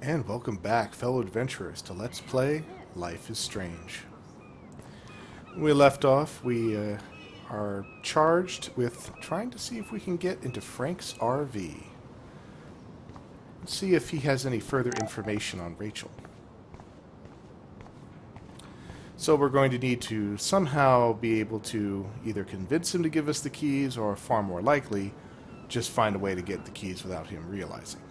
And welcome back, fellow adventurers, to Let's Play Life is Strange. When we left off, we are charged with trying to see if we can get into Frank's RV. Let's see if he has any further information on Rachel. So we're going to need to somehow be able to either convince him to give us the keys, or far more likely, just find a way to get the keys without him realizing.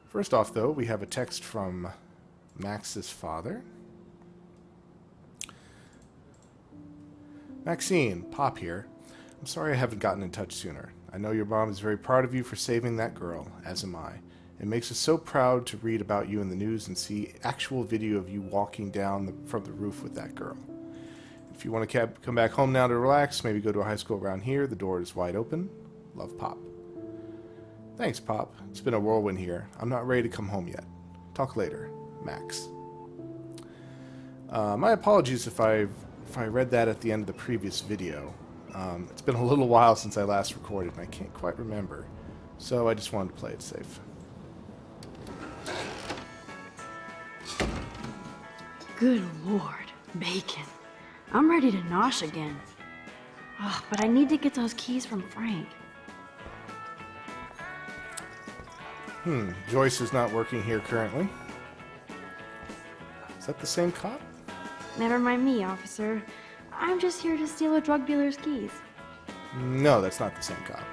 First off, though, we have a text from Max's father. Maxine, Pop here. I'm sorry I haven't gotten in touch sooner. I know your mom is very proud of you for saving that girl, as am I. It makes us so proud to read about you in the news and see actual video of you walking down from the roof with that girl. If you want to come back home now to relax, maybe go to a high school around here, the door is wide open. Love, Pop. Thanks, Pop. It's been a whirlwind here. I'm not ready to come home yet. Talk later. Max. My apologies if I read that at the end of the previous video. It's been a little while since I last recorded, and I can't quite remember. So I just wanted to play it safe. Good Lord, bacon. I'm ready to nosh again. Ugh, but I need to get those keys from Frank. Joyce is not working here currently. Is that the same cop? Never mind me, officer. I'm just here to steal a drug dealer's keys. No, that's not the same cop.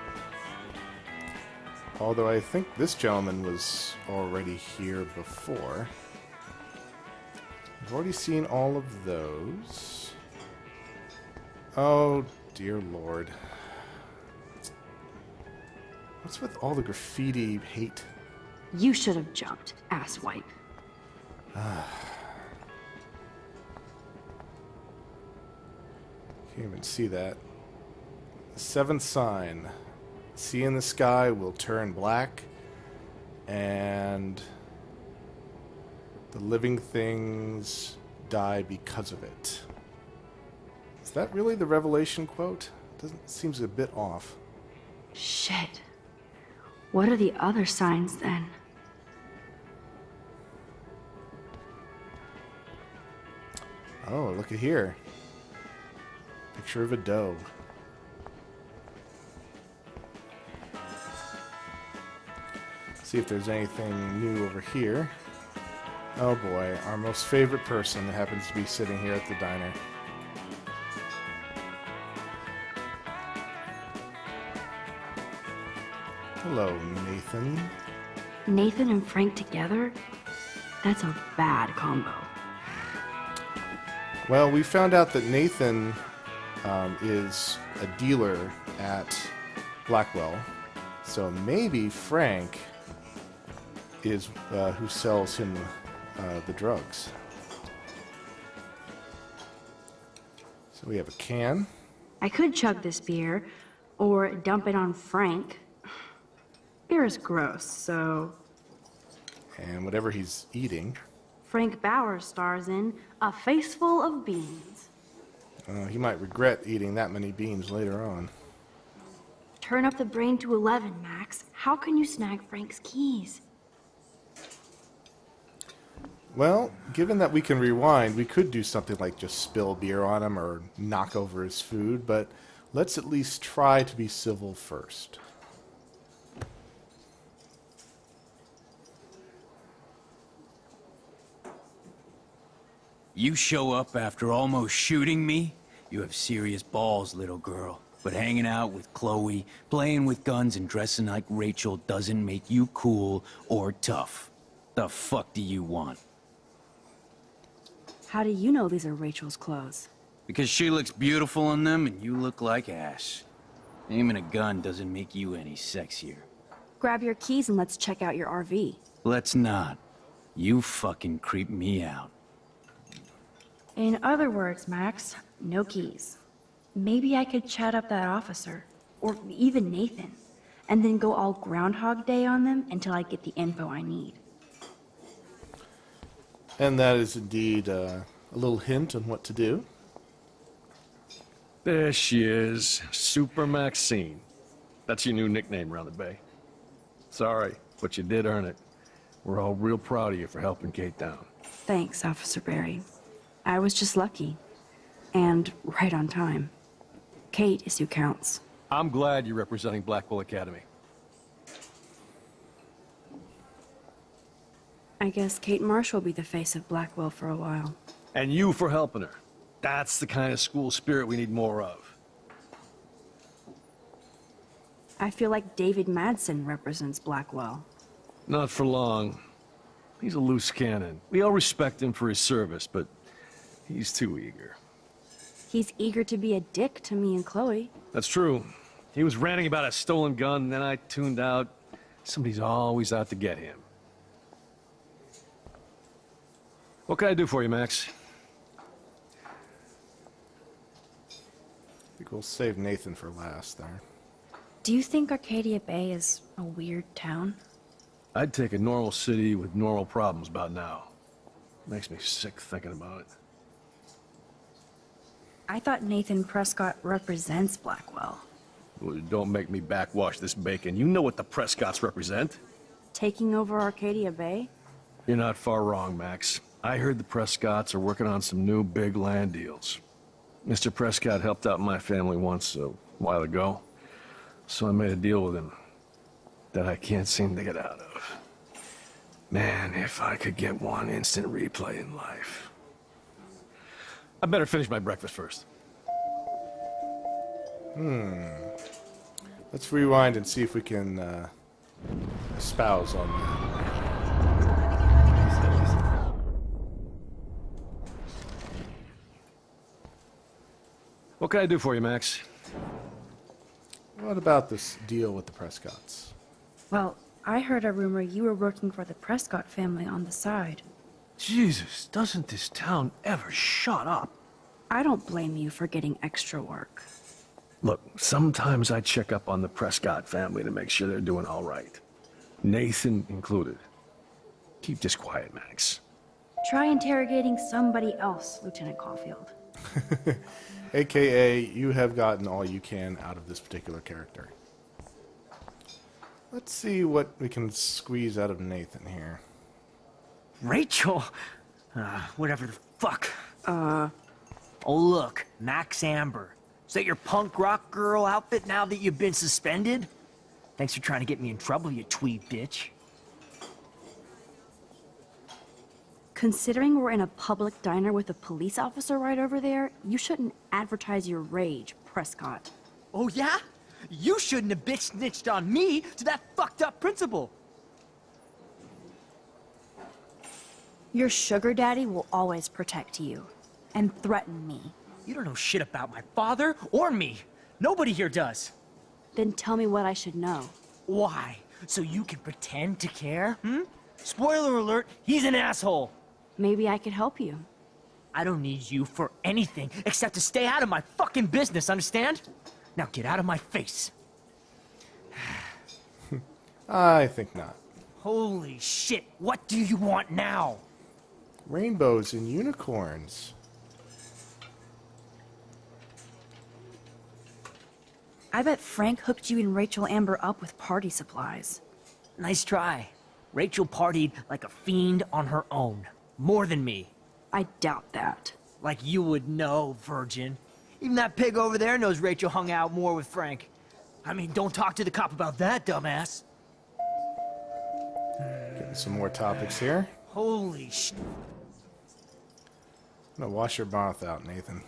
Although I think this gentleman was already here before. I've already seen all of those. Oh, dear Lord. What's with all the graffiti hate? You should have jumped, asswipe. Can't even see that. The seventh sign. Sea in the sky will turn black, and the living things die because of it. Is that really the Revelation quote? Seems a bit off. Shit. What are the other signs then? Oh, look at here. Picture of a doe. See if there's anything new over here. Oh boy, our most favorite person happens to be sitting here at the diner. Hello, Nathan. Nathan and Frank together? That's a bad combo. Well, we found out that Nathan is a dealer at Blackwell, so maybe Frank is who sells him the drugs. So we have a can. I could chug this beer, or dump it on Frank. Beer is gross, so... And whatever he's eating. Frank Bowers stars in A Face Full of Beans. He might regret eating that many beans later on. Turn up the brain to 11, Max. How can you snag Frank's keys? Well, given that we can rewind, we could do something like just spill beer on him or knock over his food, but let's at least try to be civil first. You show up after almost shooting me? You have serious balls, little girl. But hanging out with Chloe, playing with guns, and dressing like Rachel doesn't make you cool or tough. The fuck do you want? How do you know these are Rachel's clothes? Because she looks beautiful in them and you look like ass. Aiming a gun doesn't make you any sexier. Grab your keys and let's check out your RV. Let's not. You fucking creep me out. In other words, Max, no keys. Maybe I could chat up that officer, or even Nathan, and then go all Groundhog Day on them until I get the info I need. And that is indeed a little hint on what to do. There she is, Super Maxine. That's your new nickname around the bay. Sorry, but you did earn it. We're all real proud of you for helping Kate down. Thanks, Officer Barry. I was just lucky. And right on time. Kate is who counts. I'm glad you're representing Blackwell Academy. I guess Kate Marsh will be the face of Blackwell for a while. And you for helping her. That's the kind of school spirit we need more of. I feel like David Madsen represents Blackwell. Not for long. He's a loose cannon. We all respect him for his service, but he's too eager. He's eager to be a dick to me and Chloe. That's true. He was ranting about a stolen gun, and then I tuned out. Somebody's always out to get him. What can I do for you, Max? I think we'll save Nathan for last there. Do you think Arcadia Bay is a weird town? I'd take a normal city with normal problems about now. Makes me sick thinking about it. I thought Nathan Prescott represents Blackwell. Well, don't make me backwash this bacon. You know what the Prescotts represent. Taking over Arcadia Bay? You're not far wrong, Max. I heard the Prescotts are working on some new big land deals. Mr. Prescott helped out my family once a while ago, so I made a deal with him that I can't seem to get out of. Man, if I could get one instant replay in life. I better finish my breakfast first. Let's rewind and see if we can espouse on that. What can I do for you, Max? What about this deal with the Prescotts? Well, I heard a rumor you were working for the Prescott family on the side. Jesus, doesn't this town ever shut up? I don't blame you for getting extra work. Look, sometimes I check up on the Prescott family to make sure they're doing all right. Nathan included. Keep this quiet, Max. Try interrogating somebody else, Lieutenant Caulfield. AKA, you have gotten all you can out of this particular character. Let's see what we can squeeze out of Nathan here. Rachel? Whatever the fuck. Oh, look, Max Amber. Is that your punk rock girl outfit now that you've been suspended? Thanks for trying to get me in trouble, you tweed bitch. Considering we're in a public diner with a police officer right over there, you shouldn't advertise your rage, Prescott. Oh, yeah? You shouldn't have bitch snitched on me to that fucked up principal. Your sugar daddy will always protect you and threaten me. You don't know shit about my father or me. Nobody here does. Then tell me what I should know. Why? So you can pretend to care, Spoiler alert, he's an asshole. Maybe I could help you. I don't need you for anything except to stay out of my fucking business, understand? Now get out of my face. I think not. Holy shit, what do you want now? Rainbows and unicorns. I bet Frank hooked you and Rachel Amber up with party supplies. Nice try. Rachel partied like a fiend on her own. More than me. I doubt that. Like you would know, virgin. Even that pig over there knows Rachel hung out more with Frank. I mean, don't talk to the cop about that, dumbass. Getting some more topics here. Holy shit. I'm gonna wash your mouth out, Nathan.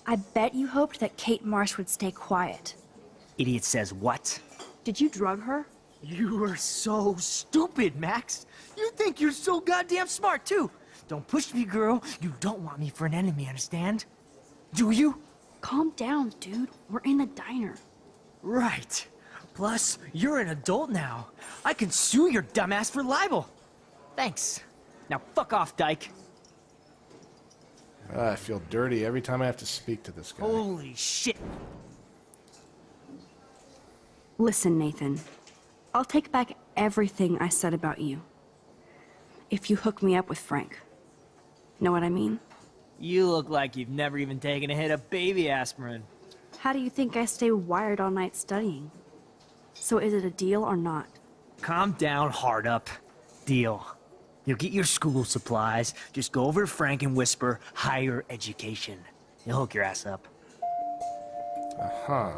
I bet you hoped that Kate Marsh would stay quiet. Idiot says what? Did you drug her? You are so stupid, Max. You think you're so goddamn smart, too. Don't push me, girl. You don't want me for an enemy, understand? Do you? Calm down, dude. We're in a diner. Right. Plus, you're an adult now. I can sue your dumbass for libel. Thanks. Now fuck off, Dyke. I feel dirty every time I have to speak to this guy. Holy shit. Listen, Nathan. I'll take back everything I said about you. If you hook me up with Frank. Know what I mean? You look like you've never even taken a hit of baby aspirin. How do you think I stay wired all night studying? So is it a deal or not? Calm down, hard up. Deal. You'll get your school supplies, just go over to Frank and whisper, higher education. He'll hook your ass up. Huh.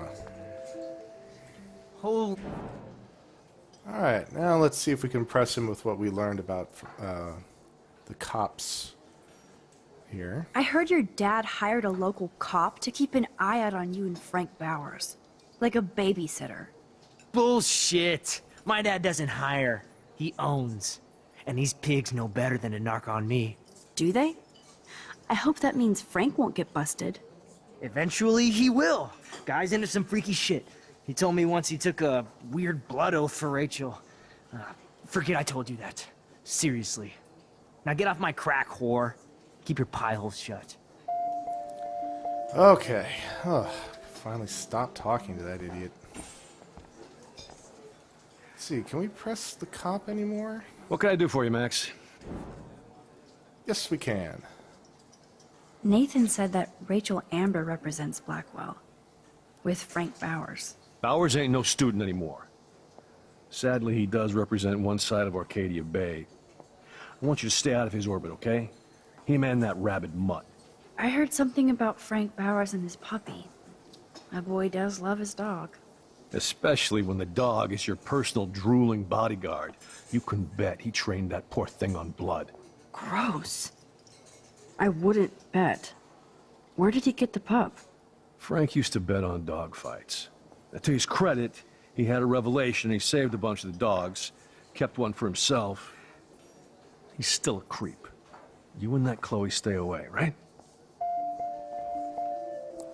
Hold. Alright, now let's see if we can impress him with what we learned about the cops here. I heard your dad hired a local cop to keep an eye out on you and Frank Bowers. Like a babysitter. Bullshit. My dad doesn't hire. He owns. And these pigs know better than to narc on me. Do they? I hope that means Frank won't get busted. Eventually, he will. Guy's into some freaky shit. He told me once he took a weird blood oath for Rachel. Forget I told you that. Seriously. Now get off my crack, whore. Keep your pie holes shut. Okay. Oh, finally stop talking to that idiot. Let's see, can we press the cop anymore? What can I do for you, Max? Yes, we can. Nathan said that Rachel Amber represents Blackwell. With Frank Bowers. Bowers ain't no student anymore. Sadly, he does represent one side of Arcadia Bay. I want you to stay out of his orbit, okay? Him and that rabid mutt. I heard something about Frank Bowers and his puppy. My boy does love his dog. Especially when the dog is your personal drooling bodyguard. You can bet he trained that poor thing on blood. Gross. I wouldn't bet. Where did he get the pup? Frank used to bet on dog fights. Now, to his credit, he had a revelation. He saved a bunch of the dogs, kept one for himself. He's still a creep. You and that Chloe stay away, right?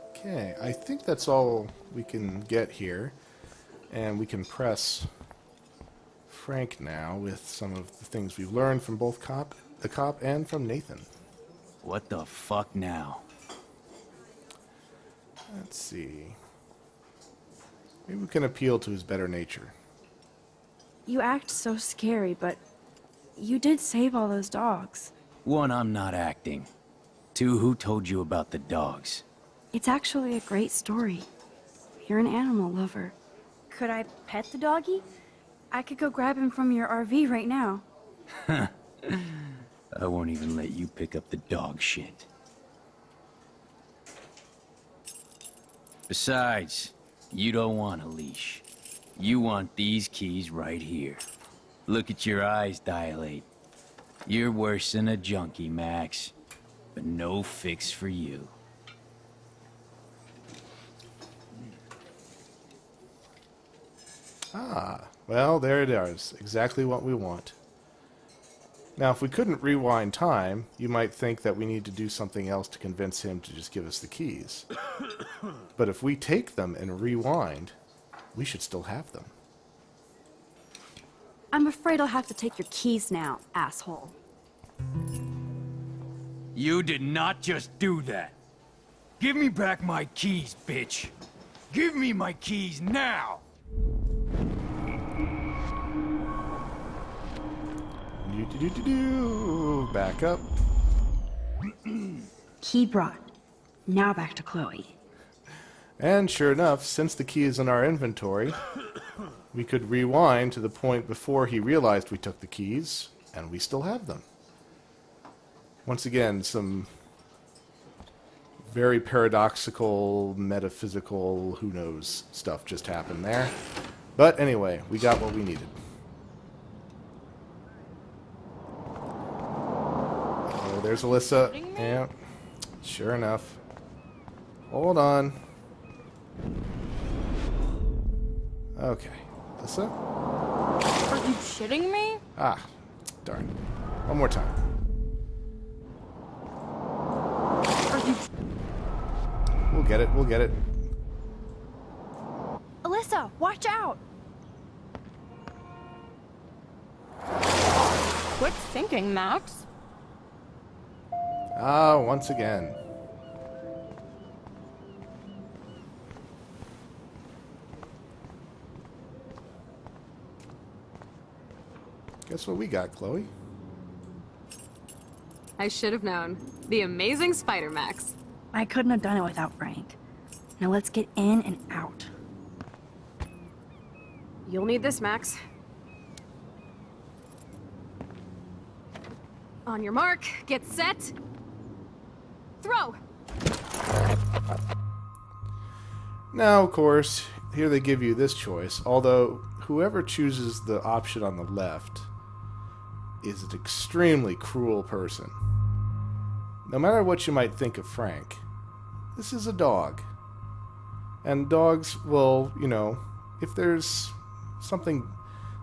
Okay, I think that's all we can get here. And we can press Frank now with some of the things we've learned from both the cop and from Nathan. What the fuck now? Let's see. Maybe we can appeal to his better nature. You act so scary, but you did save all those dogs. One, I'm not acting. Two, who told you about the dogs? It's actually a great story. You're an animal lover. Could I pet the doggy? I could go grab him from your RV right now. I won't even let you pick up the dog shit. Besides, you don't want a leash. You want these keys right here. Look at your eyes dilate. You're worse than a junkie, Max. But no fix for you. Ah, well, there it is. Exactly what we want. Now, if we couldn't rewind time, you might think that we need to do something else to convince him to just give us the keys. But if we take them and rewind, we should still have them. I'm afraid I'll have to take your keys now, asshole. You did not just do that. Give me back my keys, bitch. Give me my keys now! Back up. Key brought. Now back to Chloe. And sure enough, since the key is in our inventory, we could rewind to the point before he realized we took the keys, and we still have them. Once again, some very paradoxical, metaphysical, who knows stuff just happened there. But anyway, we got what we needed. Oh, there's Alyssa. Yeah, sure enough. Hold on. Okay. Alyssa? Are you shitting me? Ah, darn. One more time. Are you... We'll get it, we'll get it. Alyssa, watch out! Quick thinking, Max. Ah, once again. Guess what we got, Chloe? I should have known. The amazing Spider-Max. I couldn't have done it without Frank. Now let's get in and out. You'll need this, Max. On your mark, get set, throw! Now, of course, here they give you this choice, although whoever chooses the option on the left is an extremely cruel person. No matter what you might think of Frank, this is a dog. And dogs will, you know, if there's something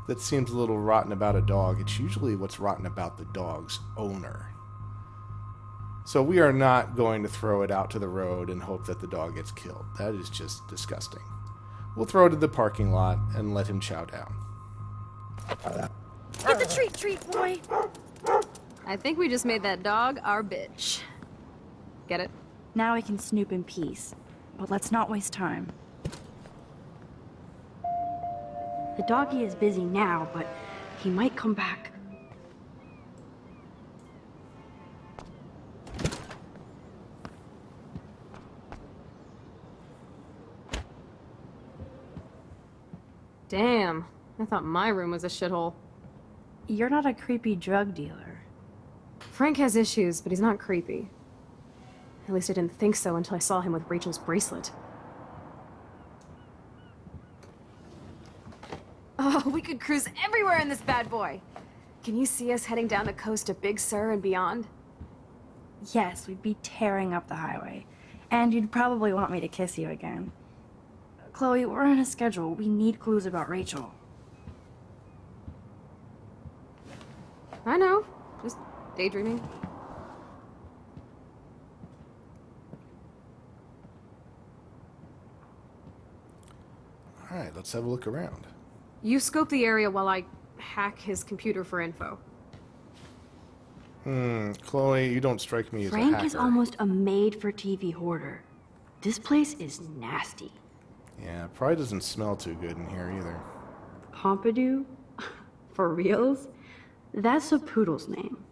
that seems a little rotten about a dog, it's usually what's rotten about the dog's owner. So we are not going to throw it out to the road and hope that the dog gets killed. That is just disgusting. We'll throw it to the parking lot and let him chow down. Get the treat, boy! I think we just made that dog our bitch. Get it? Now we can snoop in peace. But let's not waste time. The doggy is busy now, but he might come back. Damn, I thought my room was a shithole. You're not a creepy drug dealer. Frank has issues, but he's not creepy. At least I didn't think so until I saw him with Rachel's bracelet. Oh, we could cruise everywhere in this bad boy! Can you see us heading down the coast to Big Sur and beyond? Yes, we'd be tearing up the highway. And you'd probably want me to kiss you again. Chloe, we're on a schedule. We need clues about Rachel. I know, just daydreaming. Alright, let's have a look around. You scope the area while I hack his computer for info. Chloe, you don't strike me as a Frank hacker. is almost a made-for-TV hoarder. This place is nasty. Yeah, probably doesn't smell too good in here either. Pompidou? For reals? That's a poodle's name.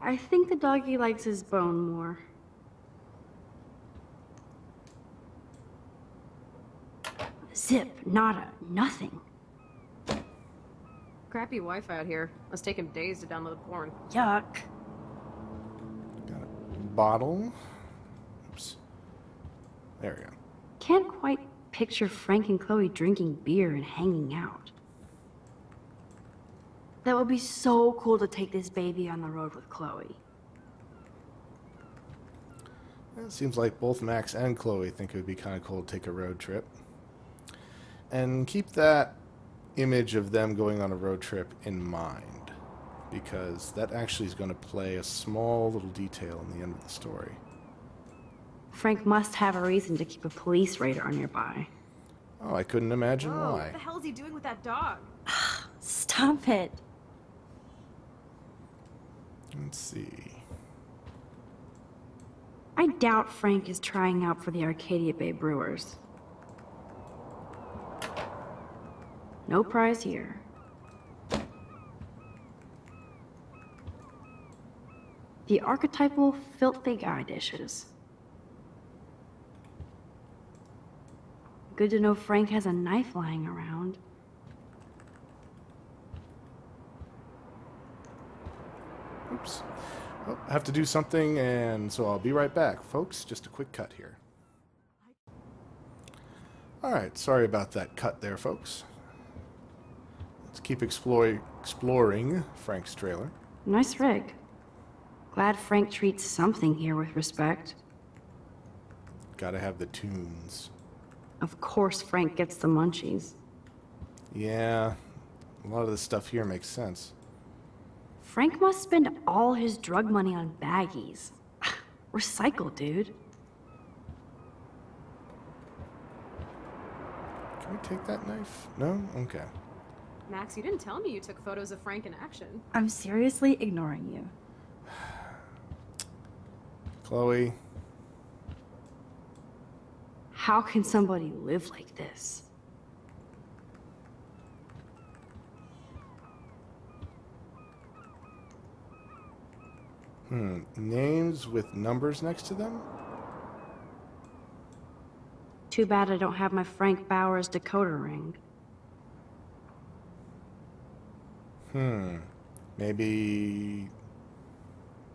I think the doggy likes his bone more. Zip, nada, nothing. Crappy Wi-Fi out here. Must take him days to download porn. Yuck. Got a bottle. Oops. There we go. Can't quite picture Frank and Chloe drinking beer and hanging out. That would be so cool to take this baby on the road with Chloe. It seems like both Max and Chloe think it would be kind of cool to take a road trip. And keep that image of them going on a road trip in mind, because that actually is going to play a small little detail in the end of the story. Frank must have a reason to keep a police radar nearby. Oh, I couldn't imagine Oh, why. what the hell is he doing with that dog? Stop it. Let's see. I doubt Frank is trying out for the Arcadia Bay Brewers. No prize here. The archetypal filthy guy dishes. Good to know Frank has a knife lying around. Oops. Oh, I have to do something, and so I'll be right back, folks. Just a quick cut here. Alright, sorry about that cut there, folks. Let's keep exploring Frank's trailer. Nice rig. Glad Frank treats something here with respect. Gotta have the tunes. Of course Frank gets the munchies. Yeah, a lot of this stuff here makes sense. Frank must spend all his drug money on baggies. Recycle, dude. Can we take that knife? No? Okay. Max, you didn't tell me you took photos of Frank in action. I'm seriously ignoring you. Chloe. How can somebody live like this? Names with numbers next to them? Too bad I don't have my Frank Bowers decoder ring. Maybe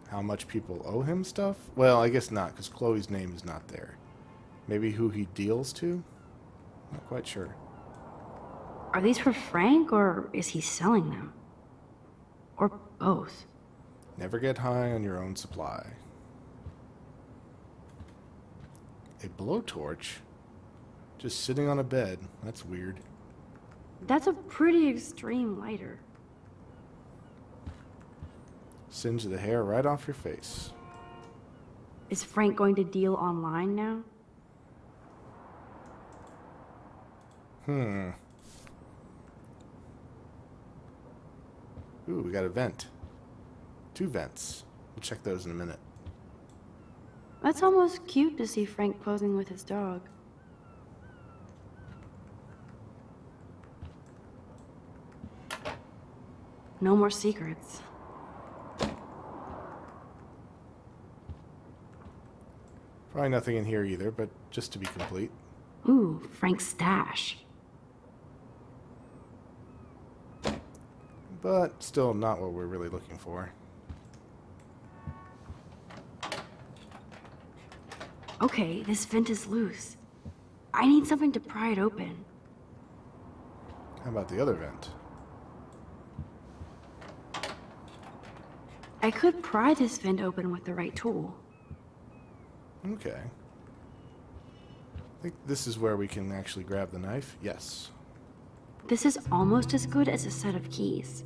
how much people owe him stuff? Well, I guess not, because Chloe's name is not there. Maybe who he deals to? Not quite sure. Are these for Frank, or is he selling them? Or both? Never get high on your own supply. A blowtorch? Just sitting on a bed. That's weird. That's a pretty extreme lighter. Singe the hair right off your face. Is Frank going to deal online now? Ooh, we got a vent. 2 vents. We'll check those in a minute. That's almost cute to see Frank posing with his dog. No more secrets. Probably nothing in here either, but just to be complete. Ooh, Frank's stash. But still not what we're really looking for. Okay, this vent is loose. I need something to pry it open. How about the other vent? I could pry this vent open with the right tool. Okay. I think this is where we can actually grab the knife. Yes. This is almost as good as a set of keys.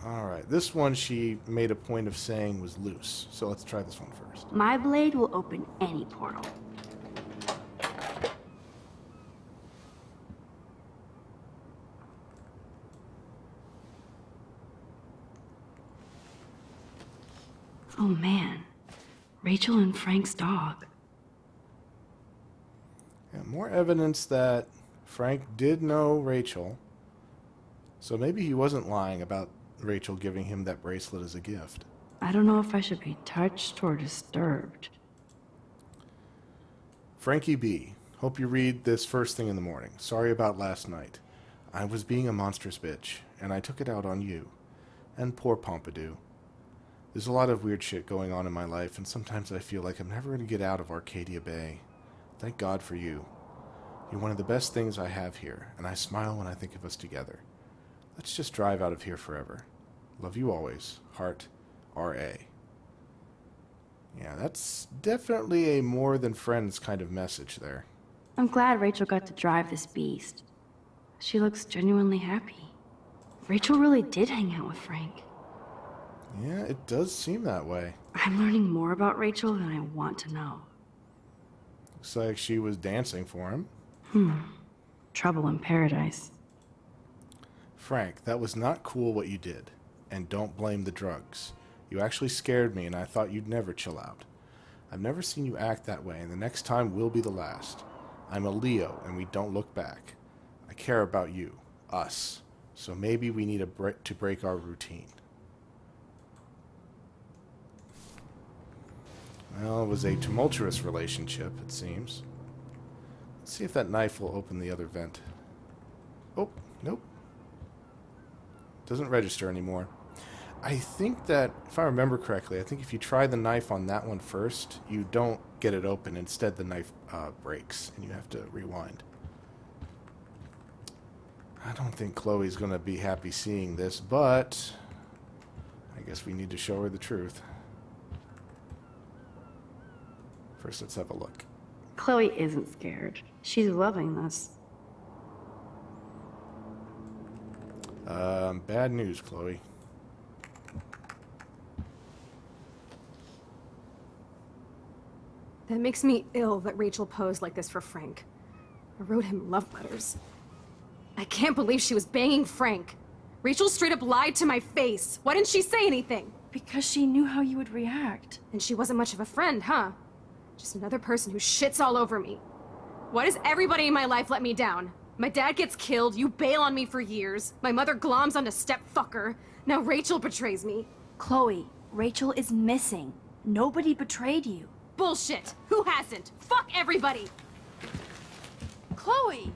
Alright, this one she made a point of saying was loose. So let's try this one first. My blade will open any portal. Oh man, Rachel and Frank's dog. Yeah, more evidence that Frank did know Rachel. So maybe he wasn't lying about Rachel giving him that bracelet as a gift. I don't know if I should be touched or disturbed. Frankie B. Hope you read this first thing in the morning. Sorry about last night. I was being a monstrous bitch, and I took it out on you. And poor Pompidou. There's a lot of weird shit going on in my life, and sometimes I feel like I'm never going to get out of Arcadia Bay. Thank God for you. You're one of the best things I have here, and I smile when I think of us together. Let's just drive out of here forever. Love you always. Heart, R.A. Yeah, that's definitely a more than friends kind of message there. I'm glad Rachel got to drive this beast. She looks genuinely happy. Rachel really did hang out with Frank. Yeah, it does seem that way. I'm learning more about Rachel than I want to know. Looks like she was dancing for him. Trouble in paradise. Frank, that was not cool what you did. And don't blame the drugs. You actually scared me and I thought you'd never chill out. I've never seen you act that way, and the next time will be the last. I'm a Leo and we don't look back. I care about you, us. So maybe we need to break our routine. Well, it was a tumultuous relationship, it seems. Let's see if that knife will open the other vent. Oh, nope. Doesn't register anymore. I think that, if I remember correctly, I think if you try the knife on that one first, you don't get it open. Instead, the knife breaks, and you have to rewind. I don't think Chloe's going to be happy seeing this, but I guess we need to show her the truth. First, let's have a look. Chloe isn't scared. She's loving this. Bad news, Chloe. That makes me ill that Rachel posed like this for Frank. I wrote him love letters. I can't believe she was banging Frank. Rachel straight up lied to my face. Why didn't she say anything? Because she knew how you would react. And she wasn't much of a friend, huh? Just another person who shits all over me. Why does everybody in my life let me down? My dad gets killed, you bail on me for years. My mother gloms onto stepfucker. Now Rachel betrays me. Chloe, Rachel is missing. Nobody betrayed you. Bullshit! Who hasn't? Fuck everybody! Chloe!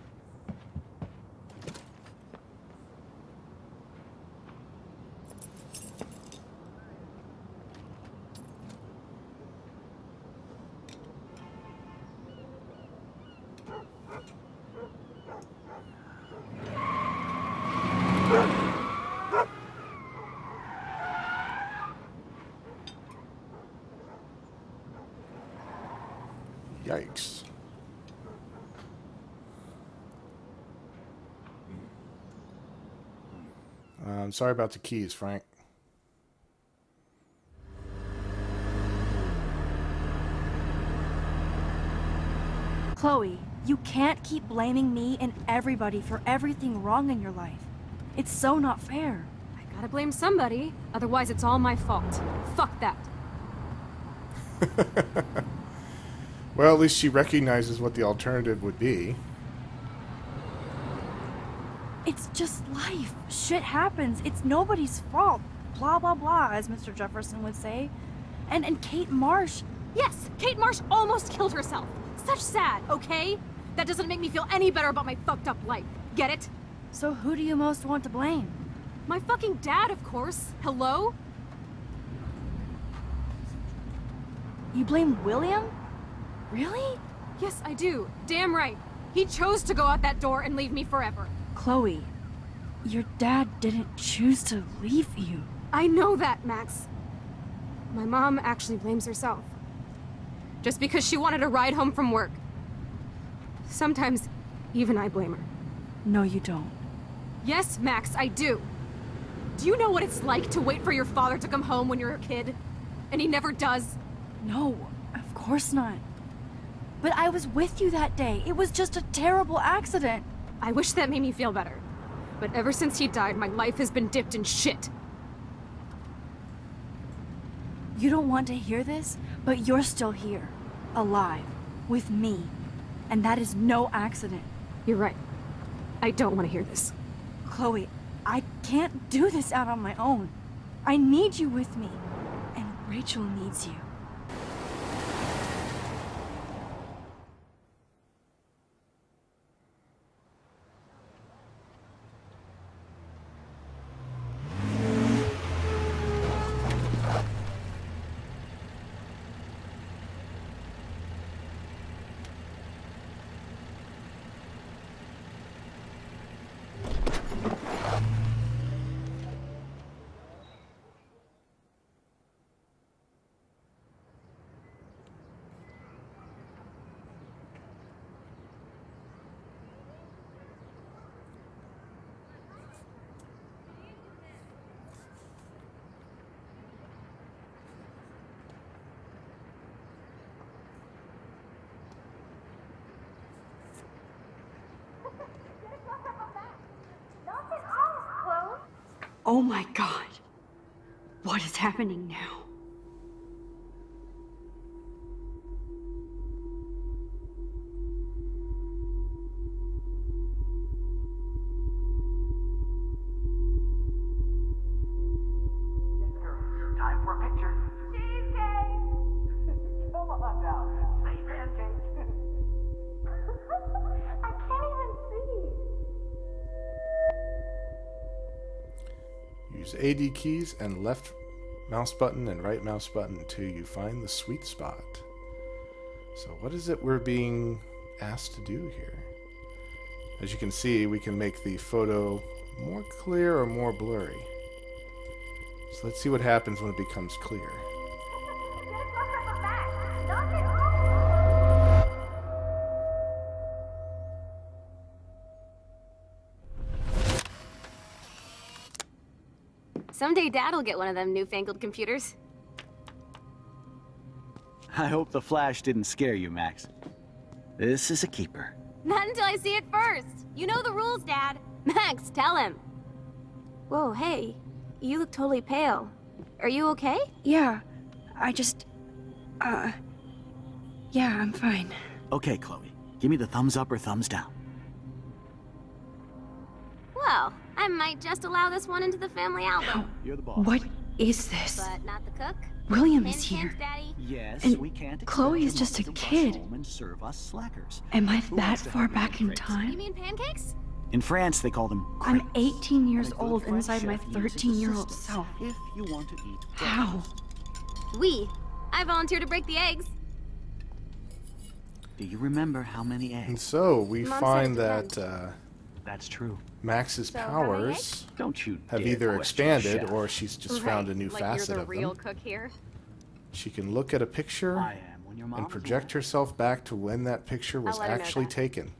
Yikes. Sorry about the keys, Frank. Chloe, you can't keep blaming me and everybody for everything wrong in your life. It's so not fair. I gotta blame somebody, otherwise it's all my fault. Fuck that. Well, at least she recognizes what the alternative would be. It's just life. Shit happens. It's nobody's fault. Blah, blah, blah, as Mr. Jefferson would say. And Kate Marsh. Yes, Kate Marsh almost killed herself. Such sad, okay? That doesn't make me feel any better about my fucked up life. Get it? So who do you most want to blame? My fucking dad, of course. Hello? You blame William? Really? Yes, I do. Damn right. He chose to go out that door and leave me forever. Chloe, your dad didn't choose to leave you. I know that, Max. My mom actually blames herself. Just because she wanted a ride home from work. Sometimes, even I blame her. No, you don't. Yes, Max, I do. Do you know what it's like to wait for your father to come home when you're a kid? And he never does? No, of course not. But I was with you that day. It was just a terrible accident. I wish that made me feel better. But ever since he died, my life has been dipped in shit. You don't want to hear this, but you're still here. Alive. With me. And that is no accident. You're right. I don't want to hear this. Chloe, I can't do this out on my own. I need you with me. And Rachel needs you. Oh my God. What is happening now? Time for a picture. Cheesecake! Come on now. Say pancake. I can't even see. Use AD keys and left mouse button and right mouse button until you find the sweet spot. So what is it we're being asked to do here? As you can see, we can make the photo more clear or more blurry. So let's see what happens when it becomes clear. Someday Dad'll get one of them newfangled computers. I hope the flash didn't scare you, Max. This is a keeper. Not until I see it first. You know the rules, Dad. Max, tell him. Whoa, hey. You look totally pale. Are you okay? Yeah, I just... yeah, I'm fine. Okay, Chloe. Give me the thumbs up or thumbs down. Well, I might just allow this one into the family album. You're the boss. What is this? But not the cook. William Hint, is hint, here. Daddy. Yes, And we can't expect Chloe your is just mother a to rush kid. home and serve us slackers. Am I Who that wants to far have back in drinks? You time? mean pancakes? In France, they call them I'm crepes. 18 years And a good old French inside my chef uses 13-year-old assistants self. If you want to eat How? We. I volunteer to break the eggs. Do you remember how many And eggs? so we Mom find said it that That's true. Max's So how many powers Don't you have dare either question the expanded chef. or she's just found a new like facet you're the of real them. cook here. She can look at a picture I am when your and mom project herself back to when that picture was I'll let her know actually that. taken.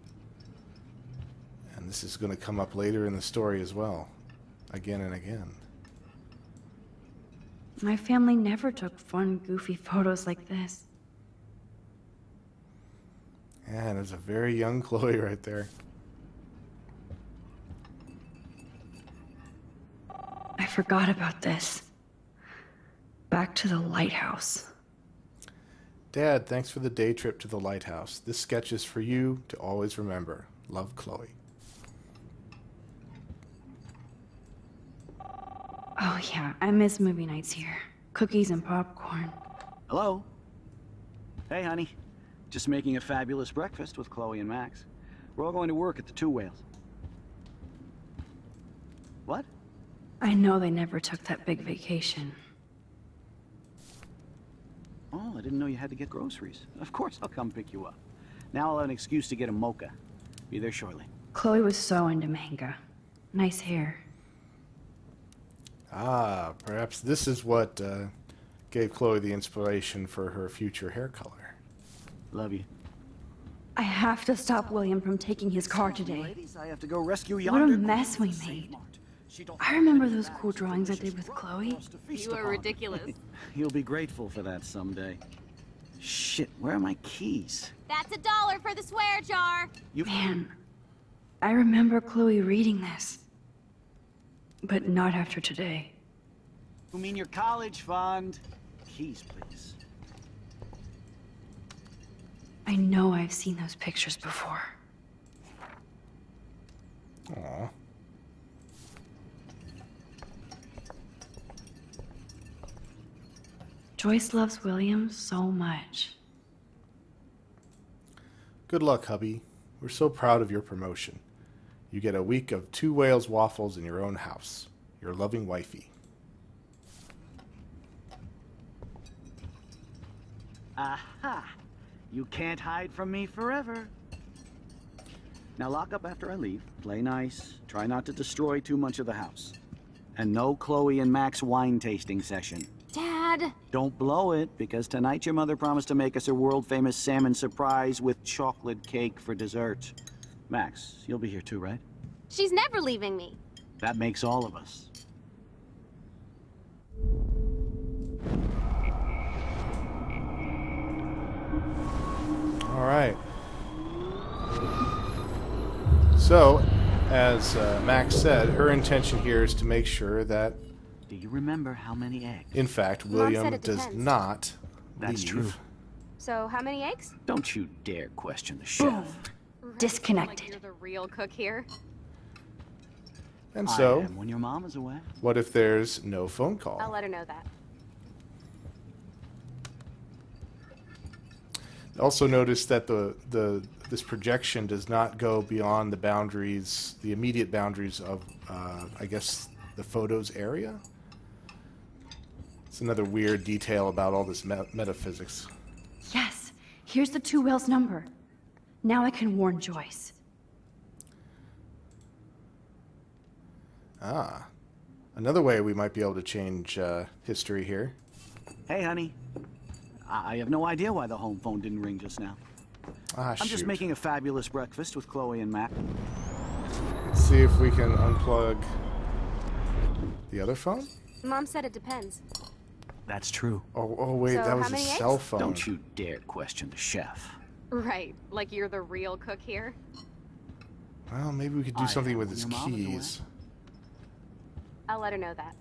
And this is going to come up later in the story as well, again and again. My family never took fun, goofy photos like this. And there's a very young Chloe right there. I forgot about this. Back to the lighthouse. Dad, thanks for the day trip to the lighthouse. This sketch is for you to always remember. Love, Chloe. Oh yeah, I miss movie nights here. Cookies and popcorn. Hello? Hey, honey. Just making a fabulous breakfast with Chloe and Max. We're all going to work at the Two Whales. What? I know they never took that big vacation. Oh, I didn't know you had to get groceries. Of course, I'll come pick you up. Now I'll have an excuse to get a mocha. Be there shortly. Chloe was so into manga. Nice hair. Ah, perhaps this is what gave Chloe the inspiration for her future hair color. Love you. I have to stop William from taking his car today. Ladies, I have to go rescue What a yonder mess we made. I remember those cool drawings I did with Chloe. You are ridiculous. You'll be grateful for that someday. Shit, where are my keys? That's $1 for the swear jar. You Man, I remember Chloe reading this. But not after today. You mean your college fund? Keys, please. I know I've seen those pictures before. Aw. Joyce loves William so much. Good luck, hubby. We're so proud of your promotion. You get a week of Two Whales waffles in your own house. Your loving wifey. Aha! You can't hide from me forever. Now lock up after I leave. Play nice. Try not to destroy too much of the house. And no Chloe and Max wine tasting session. Dad. Don't blow it, because tonight your mother promised to make us a world-famous salmon surprise with chocolate cake for dessert. Max, you'll be here too, right? She's never leaving me. That makes all of us. All right. So, as Max said, her intention here is to make sure that, Do you remember how many eggs? in fact, Mom William said it does depends. not That's leave. true. So, how many eggs? Don't you dare question the chef. Disconnected. Like you're the real cook here. And I so, am when your mom is away. what if there's no phone call? I'll let her know that. Also notice that this projection does not go beyond the boundaries, the immediate boundaries of, I guess, the photos area. It's another weird detail about all this metaphysics. Yes, here's the Two Whales number. Now I can warn Joyce. Ah, another way we might be able to change history here. Hey, honey. I have no idea why the home phone didn't ring just now. Ah, I'm just shoot. making a fabulous breakfast with Chloe and Mac. Let's see if we can unplug the other phone. Mom said it depends. That's true. Oh wait, So that was how a many eggs? cell phone. Don't you dare question the chef. Right, like you're the real cook here. Well, maybe we could do I something am with when his your mom is away. keys. I'll let her know that.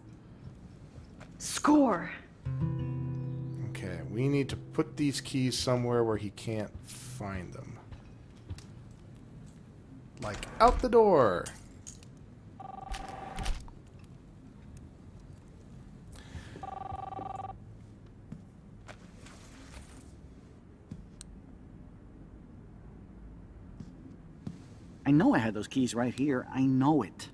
Score! Okay, we need to put these keys somewhere where he can't find them. Like out the door. I know I had those keys right here. I know it.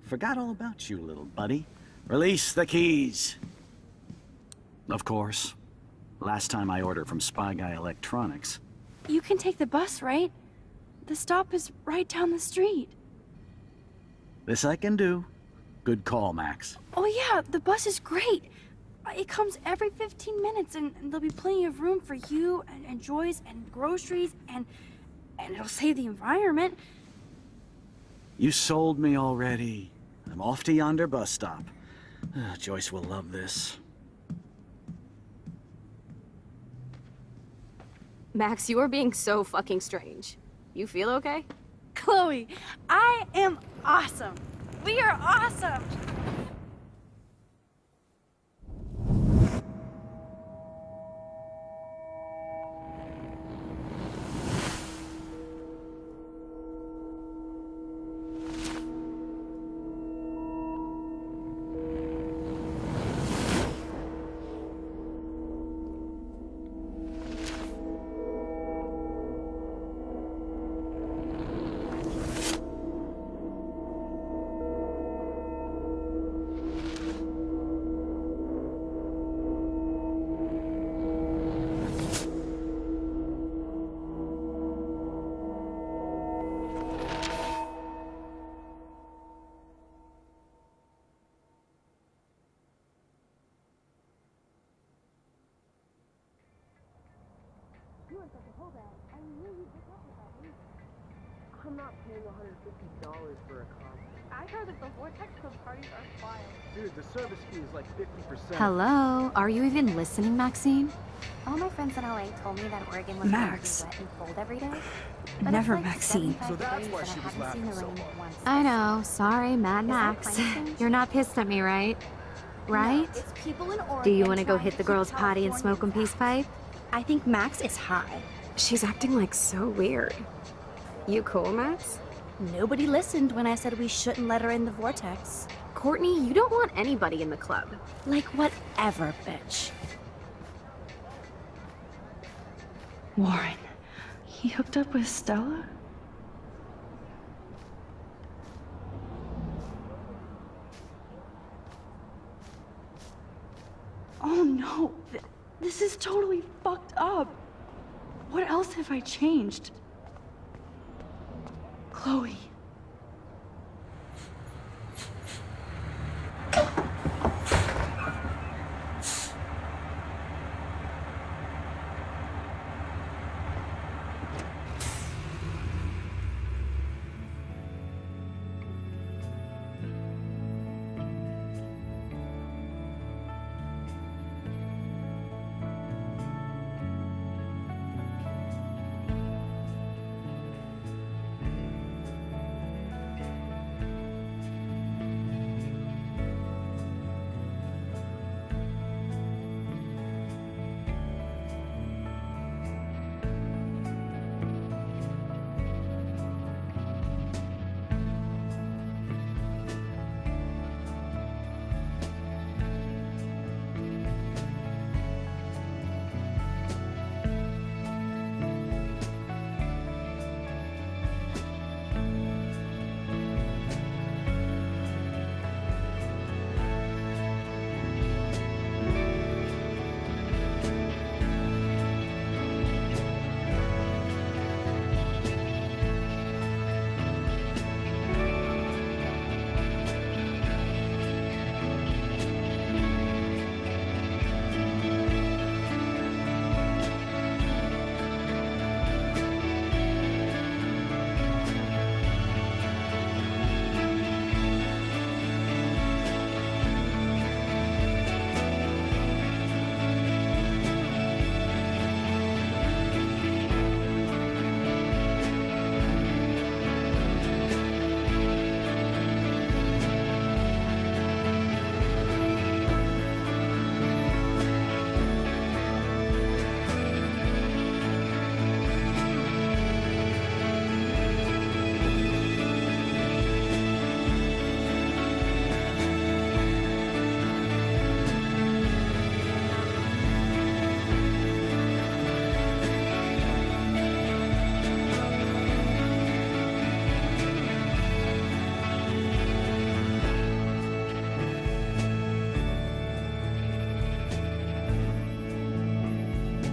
Forgot all about you, little buddy. Release the keys. Of course. Last time I ordered from Spy Guy Electronics. You can take the bus, right? The stop is right down the street. This I can do. Good call, Max. Oh yeah, the bus is great. It comes every 15 minutes, and there'll be plenty of room for you and Joyce and groceries, and it'll save the environment. You sold me already. I'm off to yonder bus stop. Joyce will love this. Max, you are being so fucking strange. You feel okay? Chloe, I am awesome. We are awesome. I'm not paying $150 for a concert. I heard that the Vortex Club parties are wild. Dude, the service fee is like 50%. Hello? Are you even listening, Maxine? All my friends in LA told me that Oregon was Max. going to be wet and cold every day. But Never it's like Maxine. 75 So that's degrees why and she I was haven't seen laughing the so rain hard. once. I know. Sorry, Mad Is that Max. climate change? You're not pissed at me, right? Right? It's people in Oregon Do you want to go trying hit the keep girls' potty and smoke a Californians peace pipe? I think Max is high. She's acting like so weird. You cool, Max? Nobody listened when I said we shouldn't let her in the Vortex. Courtney, you don't want anybody in the club. Like, whatever, bitch. Warren, he hooked up with Stella? Oh no, this is totally fucked up. What else have I changed? Chloe.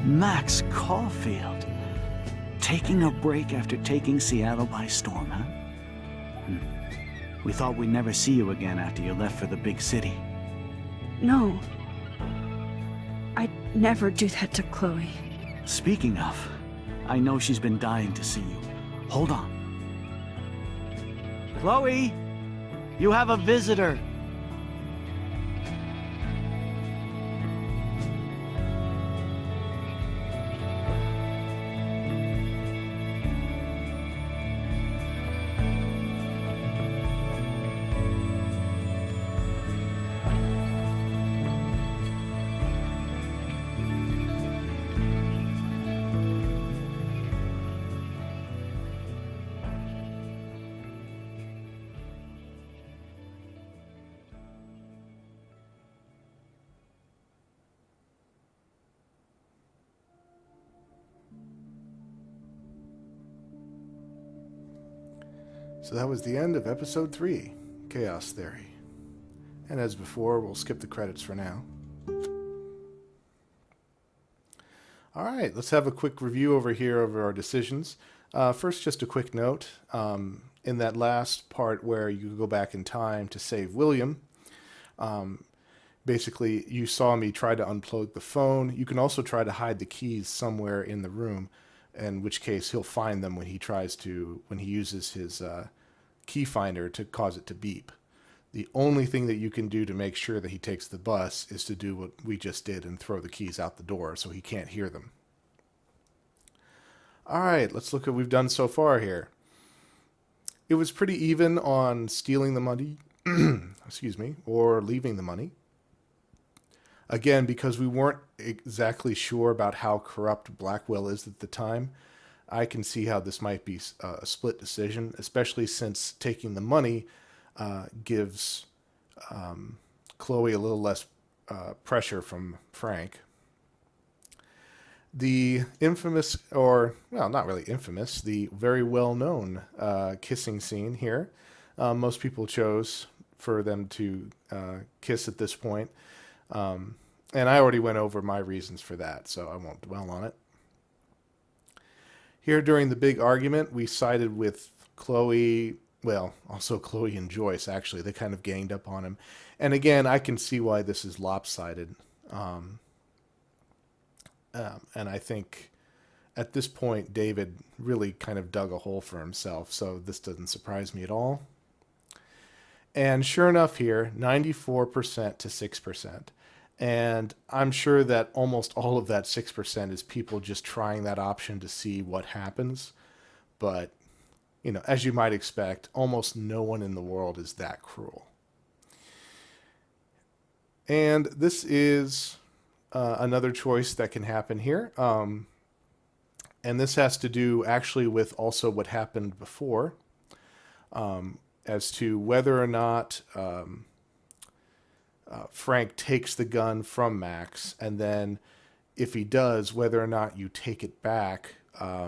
Max Caulfield. Taking a break after taking Seattle by storm, huh? We thought we'd never see you again after you left for the big city. No. never do that to Chloe. Speaking of, I know she's been dying to see you. Hold on. Chloe, you have a visitor. So that was the end of episode 3, Chaos Theory. And as before, we'll skip the credits for now. Alright, let's have a quick review over here of our decisions. First, just a quick note. In that last part where you go back in time to save William, basically you saw me try to unplug the phone. You can also try to hide the keys somewhere in the room, in which case he'll find them when he uses his key finder to cause it to beep. The only thing that you can do to make sure that he takes the bus is to do what we just did and throw the keys out the door so he can't hear them. Alright, let's look at what we've done so far here. It was pretty even on stealing the money, excuse me, or leaving the money. Again, because we weren't exactly sure about how corrupt Blackwell is at the time, I can see how this might be a split decision, especially since taking the money gives Chloe a little less pressure from Frank. The infamous, or, well, not really infamous, the very well-known kissing scene here. Most people chose for them to kiss at this point. And I already went over my reasons for that, so I won't dwell on it. Here during the big argument, we sided with Chloe, well, also Chloe and Joyce, actually. They kind of ganged up on him. And again, I can see why this is lopsided. And I think at this point, David really kind of dug a hole for himself, so this doesn't surprise me at all. And sure enough here, 94% to 6%. And I'm sure that almost all of that 6% is people just trying that option to see what happens. But, you know, as you might expect, almost no one in the world is that cruel. And this is another choice that can happen here. And this has to do actually with also what happened before, as to whether or not Frank takes the gun from Max, and then if he does, whether or not you take it back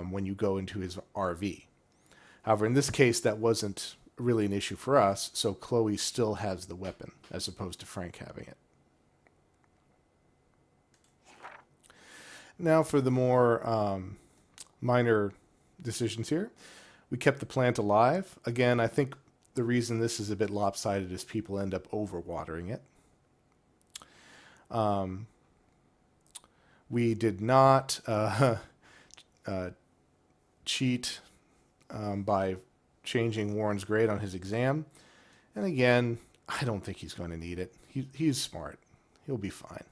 when you go into his RV. However, in this case, that wasn't really an issue for us, so Chloe still has the weapon, as opposed to Frank having it. Now for the more minor decisions here. We kept the plant alive. Again, I think the reason this is a bit lopsided is people end up overwatering it. We did not cheat by changing Warren's grade on his exam. And again, I don't think he's going to need it. He's smart. He'll be fine.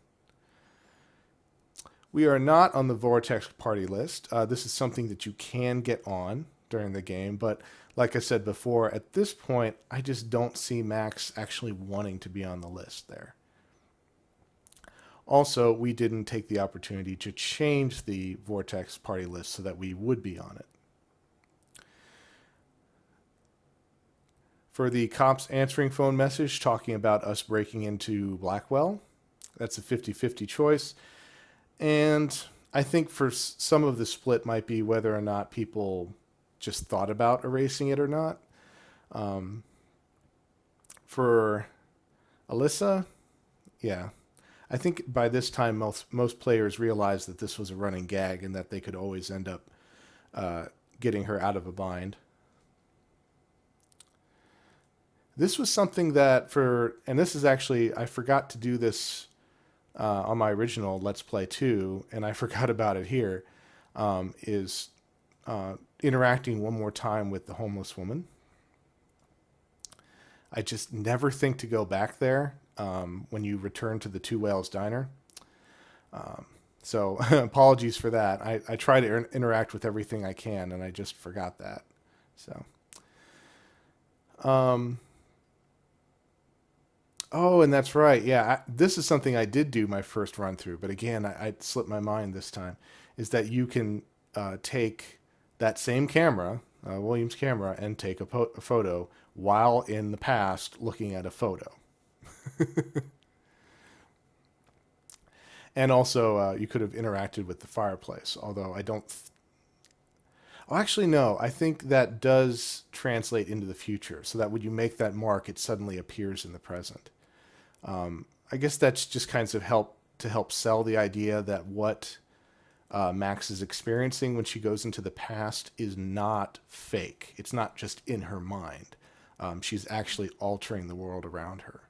We are not on the Vortex party list. This is something that you can get on during the game, but like I said before, at this point, I just don't see Max actually wanting to be on the list there. Also, we didn't take the opportunity to change the Vortex party list so that we would be on it. For the cops answering phone message talking about us breaking into Blackwell, that's a 50-50 choice. And I think for some of the split might be whether or not people just thought about erasing it or not. For Alyssa, yeah. I think by this time most players realized that this was a running gag and that they could always end up getting her out of a bind. This was something that and this is actually, I forgot to do this on my original Let's Play 2, and I forgot about it here, is interacting one more time with the homeless woman. I just never think to go back there when you return to the Two Whales Diner. So apologies for that. I try to interact with everything I can, and I just forgot that. So, oh, and that's right. Yeah, this is something I did do my first run through, but again, I slipped my mind this time, is that you can take that same camera, William's camera, and take a photo while in the past looking at a photo. And also, you could have interacted with the fireplace, although I don't... Oh, actually, no. I think that does translate into the future, so that when you make that mark, it suddenly appears in the present. I guess that's just kinds of help sell the idea that what Max is experiencing when she goes into the past is not fake. It's not just in her mind. She's actually altering the world around her.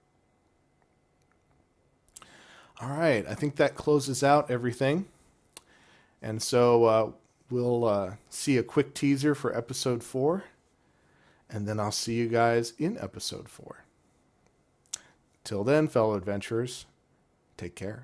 All right, I think that closes out everything. And so we'll see a quick teaser for episode 4. And then I'll see you guys in episode 4. Till then, fellow adventurers, take care.